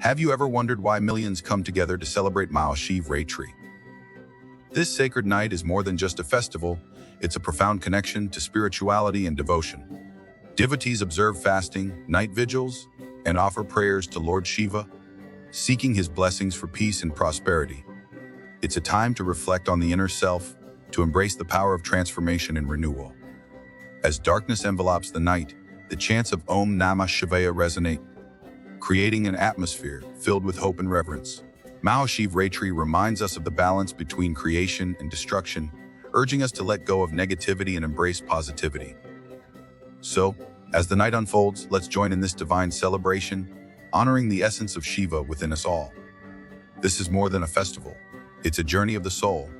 Have you ever wondered why millions come together to celebrate Maha Shivratri? This sacred night is more than just a festival, it's a profound connection to spirituality and devotion. Devotees observe fasting, night vigils, and offer prayers to Lord Shiva, seeking his blessings for peace and prosperity. It's a time to reflect on the inner self, to embrace the power of transformation and renewal. As darkness envelops the night, the chants of Om Namah Shivaya resonate, creating an atmosphere filled with hope and reverence. Maha Shivratri reminds us of the balance between creation and destruction, urging us to let go of negativity and embrace positivity. So, as the night unfolds, let's join in this divine celebration, honoring the essence of Shiva within us all. This is more than a festival. It's a journey of the soul,